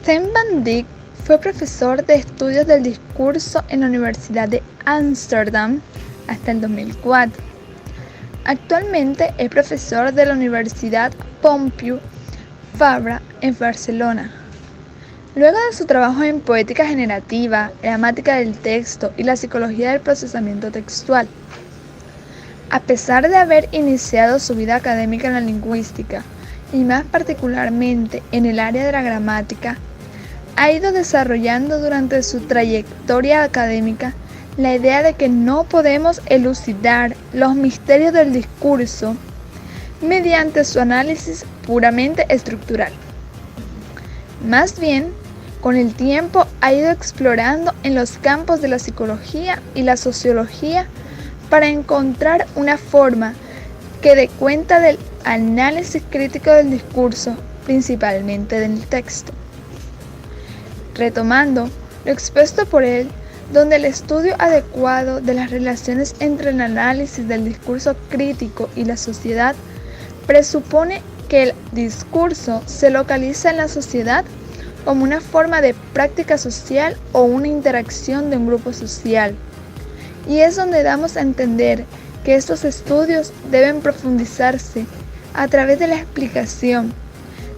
Stan Van Dyck fue profesor de estudios del discurso en la Universidad de Ámsterdam hasta el 2004. Actualmente es profesor de la Universidad Pompeu Fabra en Barcelona. Luego de su trabajo en poética generativa, gramática del texto y la psicología del procesamiento textual, a pesar de haber iniciado su vida académica en la lingüística, y más particularmente en el área de la gramática, ha ido desarrollando durante su trayectoria académica la idea de que no podemos elucidar los misterios del discurso mediante su análisis puramente estructural. Más bien, con el tiempo ha ido explorando en los campos de la psicología y la sociología para encontrar una forma que dé cuenta del análisis crítico del discurso, principalmente del texto. Retomando lo expuesto por él, donde el estudio adecuado de las relaciones entre el análisis del discurso crítico y la sociedad presupone que el discurso se localiza en la sociedad como una forma de práctica social o una interacción de un grupo social. Y es donde damos a entender que estos estudios deben profundizarse a través de la explicación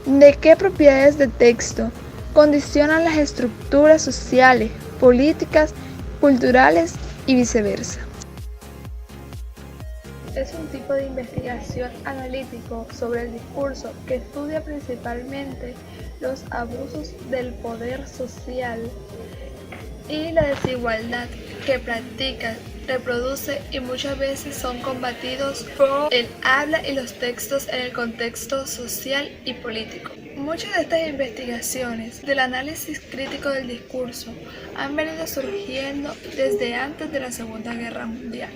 de qué propiedades de texto condicionan las estructuras sociales, políticas, culturales y viceversa. Es un tipo de investigación analítico sobre el discurso que estudia principalmente los abusos del poder social y la desigualdad que practica, reproduce y muchas veces son combatidos por el habla y los textos en el contexto social y político. Muchas de estas investigaciones del análisis crítico del discurso han venido surgiendo desde antes de la Segunda Guerra Mundial.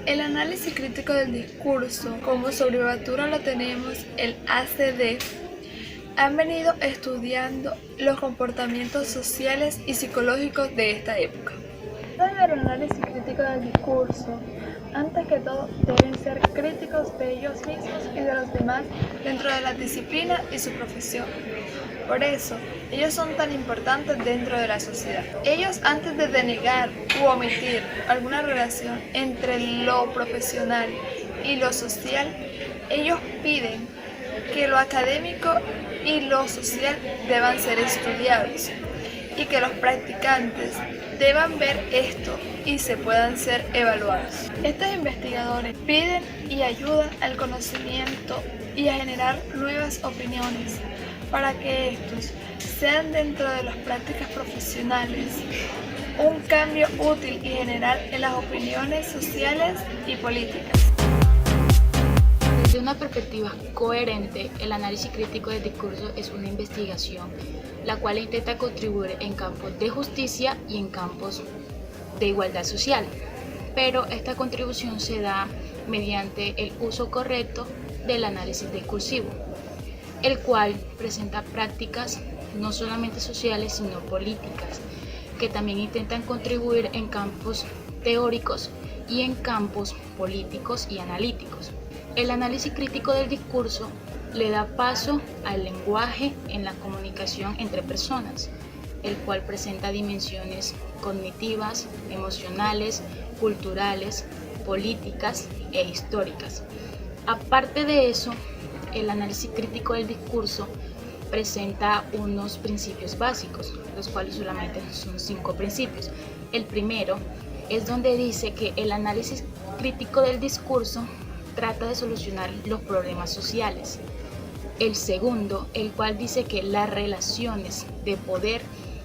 El análisis crítico del discurso, como su abreviatura lo tenemos, el ACD, han venido estudiando los comportamientos sociales y psicológicos de esta época. El análisis crítico del discurso, antes que todo, deben ser críticos de ellos mismos y de los demás dentro de la disciplina y su profesión. Por eso, ellos son tan importantes dentro de la sociedad. Ellos, antes de denegar u omitir alguna relación entre lo profesional y lo social, ellos piden que lo académico y lo social deban ser estudiados y que los practicantes deban ver esto y se puedan ser evaluados. Estos investigadores piden y ayudan al conocimiento y a generar nuevas opiniones para que estos sean dentro de las prácticas profesionales un cambio útil y general en las opiniones sociales y políticas. Desde una perspectiva coherente, el análisis crítico del discurso es una investigación la cual intenta contribuir en campos de justicia y en campos de igualdad social, pero esta contribución se da mediante el uso correcto del análisis discursivo, el cual presenta prácticas no solamente sociales sino políticas, que también intentan contribuir en campos teóricos y en campos políticos y analíticos. El análisis crítico del discurso le da paso al lenguaje en la comunicación entre personas, el cual presenta dimensiones cognitivas, emocionales, culturales, políticas e históricas. Aparte de eso, el análisis crítico del discurso presenta unos principios básicos, los cuales solamente son 5 principios. El primero es donde dice que el análisis crítico del discurso trata de solucionar los problemas sociales. El segundo, el cual dice que las relaciones de poder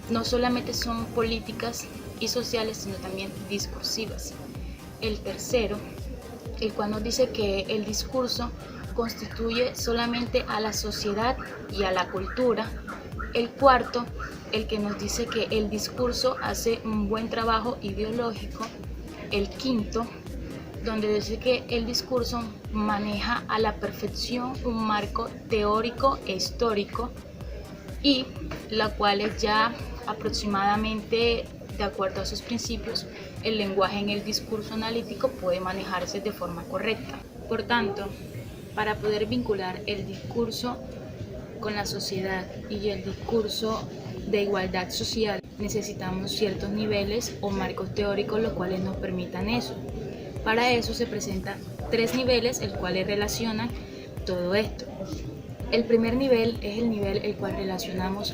no solamente son políticas y sociales, sino también discursivas. El tercero, el cual nos dice que el discurso constituye solamente a la sociedad y a la cultura. El cuarto, el que nos dice que el discurso hace un buen trabajo ideológico. El quinto, donde dice que el discurso maneja a la perfección un marco teórico e histórico, y la cual es ya aproximadamente, de acuerdo a sus principios, el lenguaje en el discurso analítico puede manejarse de forma correcta. Por tanto, para poder vincular el discurso con la sociedad y el discurso de igualdad social, necesitamos ciertos niveles o marcos teóricos los cuales nos permitan eso. Para eso se presentan 3 niveles, el cuales relacionan todo esto. El primer nivel es el nivel el cual relacionamos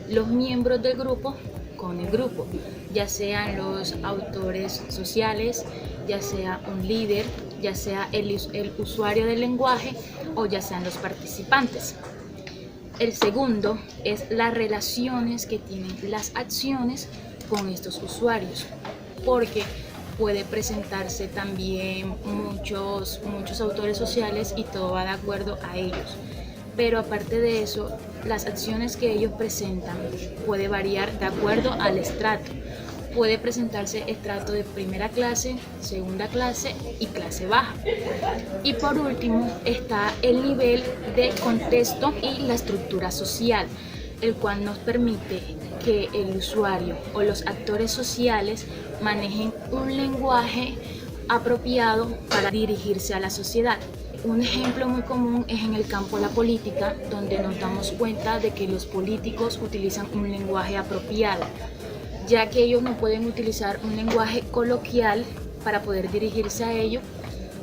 los miembros del grupo con el grupo, ya sean los autores sociales, ya sea un líder, ya sea el usuario del lenguaje o ya sean los participantes. El segundo es las relaciones que tienen las acciones con estos usuarios, porque puede presentarse también muchos autores sociales y todo va de acuerdo a ellos. Pero aparte de eso, las acciones que ellos presentan puede variar de acuerdo al estrato. Puede presentarse estrato de primera clase, segunda clase y clase baja. Y por último está el nivel de contexto y la estructura social, el cual nos permite que el usuario o los actores sociales manejen un lenguaje apropiado para dirigirse a la sociedad. Un ejemplo muy común es en el campo de la política, donde nos damos cuenta de que los políticos utilizan un lenguaje apropiado, ya que ellos no pueden utilizar un lenguaje coloquial para poder dirigirse a ellos,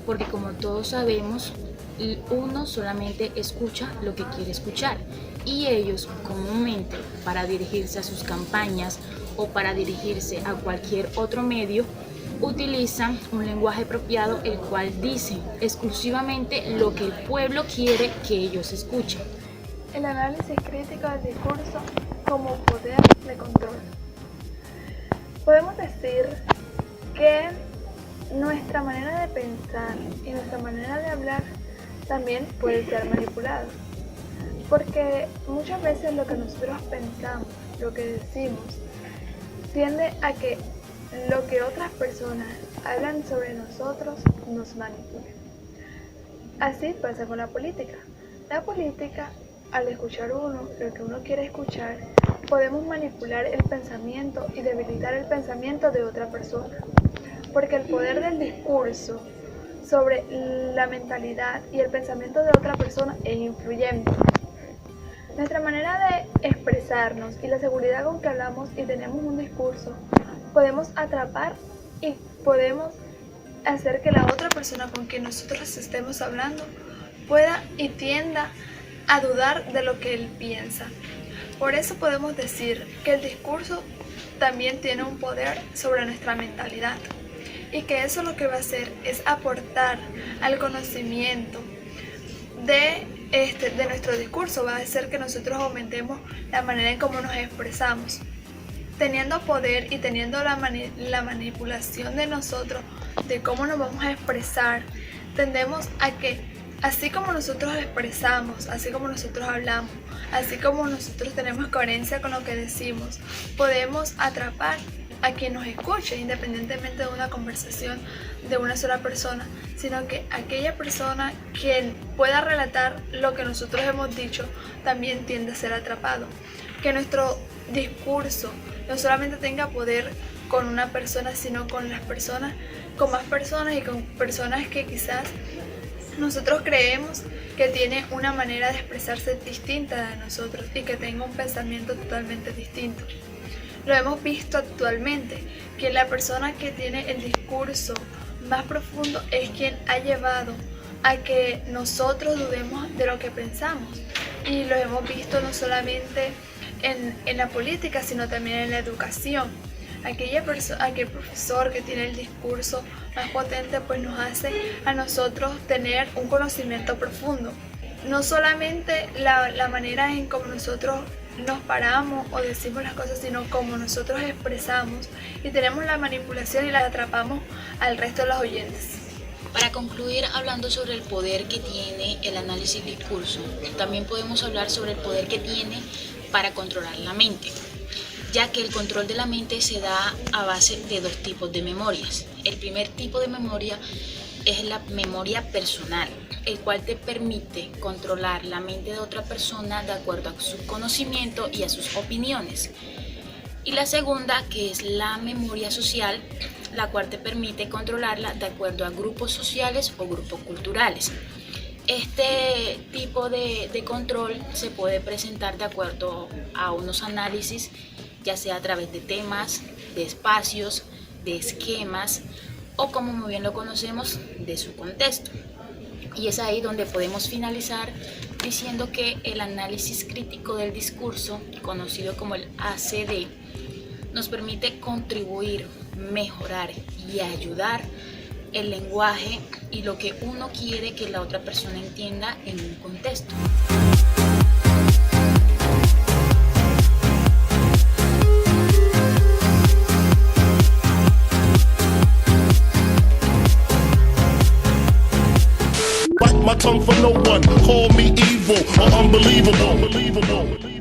porque como todos sabemos, uno solamente escucha lo que quiere escuchar, y ellos comúnmente para dirigirse a sus campañas o para dirigirse a cualquier otro medio, utilizan un lenguaje apropiado, el cual dice exclusivamente lo que el pueblo quiere que ellos escuchen. El análisis crítico del discurso como poder de control. Podemos decir que nuestra manera de pensar y nuestra manera de hablar también puede ser manipulada, porque muchas veces lo que nosotros pensamos, lo que decimos, tiende a que lo que otras personas hablan sobre nosotros nos manipulen. Así pasa con la política. La política, al escuchar lo que uno quiere escuchar, podemos manipular el pensamiento y debilitar el pensamiento de otra persona, porque el poder del discurso sobre la mentalidad y el pensamiento de otra persona es influyente. Nuestra manera de expresarnos y la seguridad con que hablamos y tenemos un discurso, podemos atrapar y podemos hacer que la otra persona con quien nosotros estemos hablando pueda y tienda a dudar de lo que él piensa. Por eso podemos decir que el discurso también tiene un poder sobre nuestra mentalidad, y que eso lo que va a hacer es aportar al conocimiento de nuestro discurso, va a hacer que nosotros aumentemos la manera en cómo nos expresamos. Teniendo poder y teniendo la manipulación de nosotros, de cómo nos vamos a expresar, tendemos a que así como nosotros expresamos, así como nosotros hablamos, así como nosotros tenemos coherencia con lo que decimos, podemos atrapar a quien nos escuche, independientemente de una conversación de una sola persona, sino que aquella persona quien pueda relatar lo que nosotros hemos dicho también tiende a ser atrapado. Que nuestro discurso no solamente tenga poder con una persona, sino con las personas, con más personas y con personas que quizás nosotros creemos que tiene una manera de expresarse distinta de nosotros y que tenga un pensamiento totalmente distinto. Lo hemos visto actualmente, que la persona que tiene el discurso más profundo es quien ha llevado a que nosotros dudemos de lo que pensamos. Y lo hemos visto no solamente en la política, sino también en la educación. Aquel profesor que tiene el discurso más potente, pues nos hace a nosotros tener un conocimiento profundo. No solamente la manera en cómo nosotros nos paramos o decimos las cosas, sino cómo nosotros expresamos y tenemos la manipulación y la atrapamos al resto de los oyentes. Para concluir, hablando sobre el poder que tiene el análisis discurso, también podemos hablar sobre el poder que tiene para controlar la mente, ya que el control de la mente se da a base de 2 tipos de memorias. El primer tipo de memoria es la memoria personal, el cual te permite controlar la mente de otra persona de acuerdo a su conocimiento y a sus opiniones. Y la segunda, que es la memoria social, la cual te permite controlarla de acuerdo a grupos sociales o grupos culturales. Este tipo de control se puede presentar de acuerdo a unos análisis, ya sea a través de temas, de espacios, de esquemas o, como muy bien lo conocemos, de su contexto. Y es ahí donde podemos finalizar diciendo que el análisis crítico del discurso, conocido como el ACD, nos permite contribuir, mejorar y ayudar el lenguaje y lo que uno quiere que la otra persona entienda en un contexto. Bite my tongue for no one, call me evil or unbelievable.